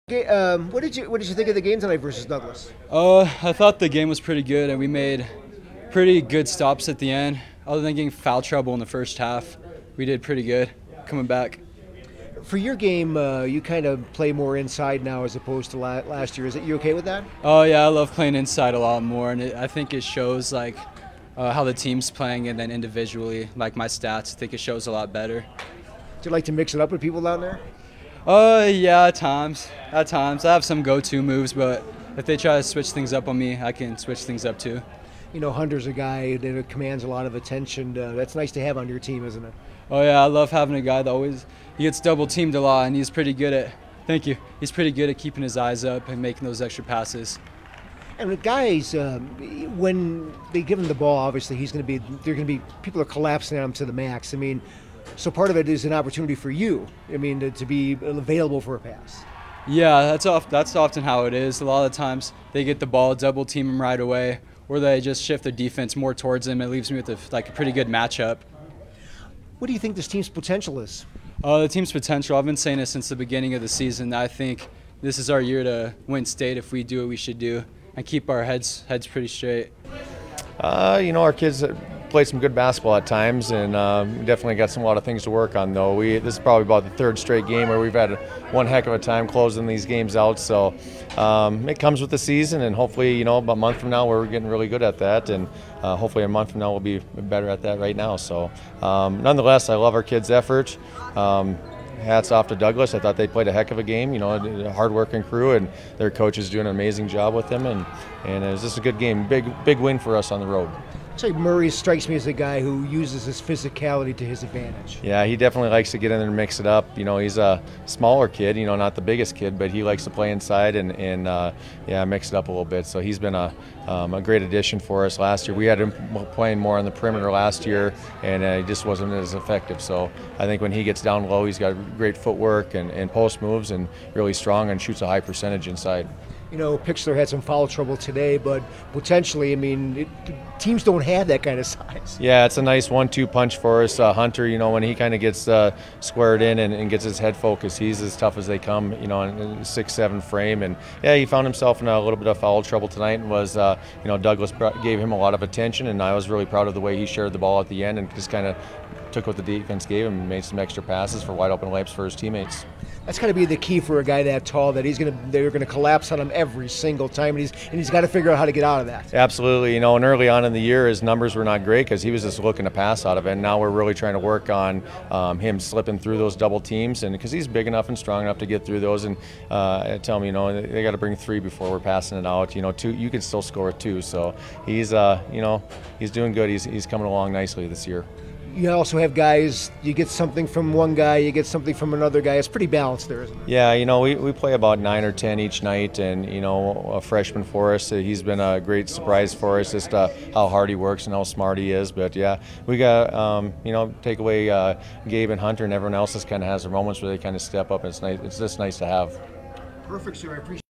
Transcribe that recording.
What did you think of the game tonight versus Douglas? I thought the game was pretty good, and we made pretty good stops at the end. Other than getting foul trouble in the first half, we did pretty good coming back. For your game, you kind of play more inside now as opposed to last year. Is it you okay with that? Oh yeah, I love playing inside a lot more, and I think it shows like how the team's playing, and then individually, like my stats, I think it shows a lot better. Do you like to mix it up with people down there? Yeah, at times. At times. I have some go-to moves, but if they try to switch things up on me, I can switch things up too. You know, Hunter's a guy that commands a lot of attention. That's nice to have on your team, isn't it? Oh yeah, I love having a guy that he gets double-teamed a lot, and he's pretty good at, thank you, he's pretty good at keeping his eyes up and making those extra passes. And the guys, when they give him the ball, obviously people are collapsing on him to the max. I mean, so part of it is an opportunity for you. I mean, to be available for a pass. Yeah, that's often how it is. A lot of times they get the ball, double team him right away, or they just shift their defense more towards him. It leaves me with a pretty good matchup. What do you think this team's potential is? The team's potential, I've been saying it since the beginning of the season. I think this is our year to win state if we do what we should do and keep our heads pretty straight. You know, our kids played some good basketball at times, and we definitely got a lot of things to work on, though. This is probably about the third straight game where we've had one heck of a time closing these games out. So it comes with the season, and hopefully, you know, about a month from now, we're getting really good at that, and hopefully a month from now we'll be better at that right now. So nonetheless, I love our kids' effort. Hats off to Douglas. I thought they played a heck of a game. You know, a hard-working crew, and their coach is doing an amazing job with them. And it was just a good game. Big win for us on the road. So Murray strikes me as a guy who uses his physicality to his advantage. Yeah, he definitely likes to get in there and mix it up. You know, he's a smaller kid, you know, not the biggest kid, but he likes to play inside and yeah, mix it up a little bit. So he's been a great addition for us last year. We had him playing more on the perimeter last year, and he just wasn't as effective. So I think when he gets down low, he's got great footwork and post moves, and really strong, and shoots a high percentage inside. You know, Pixler had some foul trouble today, but potentially, I mean, teams don't have that kind of size. Yeah, it's a nice 1-2 punch for us. Hunter, you know, when he kind of gets squared in and gets his head focused, he's as tough as they come, you know, in a 6'7" frame. And yeah, he found himself in a little bit of foul trouble tonight, and was, you know, Douglas gave him a lot of attention, and I was really proud of the way he shared the ball at the end and just kind of took what the defense gave him and made some extra passes for wide open layups for his teammates. That's got to be the key for a guy that tall, that they're gonna collapse on him every single time, and he's got to figure out how to get out of that. Absolutely, you know, and early on in the year his numbers were not great because he was just looking to pass out of it. And now we're really trying to work on him slipping through those double teams, and because he's big enough and strong enough to get through those. And I tell him, you know, they got to bring 3 before we're passing it out. You know, 2, you can still score 2. So he's, you know, he's doing good. He's coming along nicely this year. You also have guys, you get something from one guy, you get something from another guy. It's pretty balanced there, isn't it? Yeah, you know, we play about 9 or 10 each night, and, you know, a freshman for us, he's been a great surprise for us, just how hard he works and how smart he is. But yeah, we got, you know, take away Gabe and Hunter, and everyone else just kind of has their moments where they kind of step up, and it's nice. It's just nice to have. Perfect, sir. I appreciate it.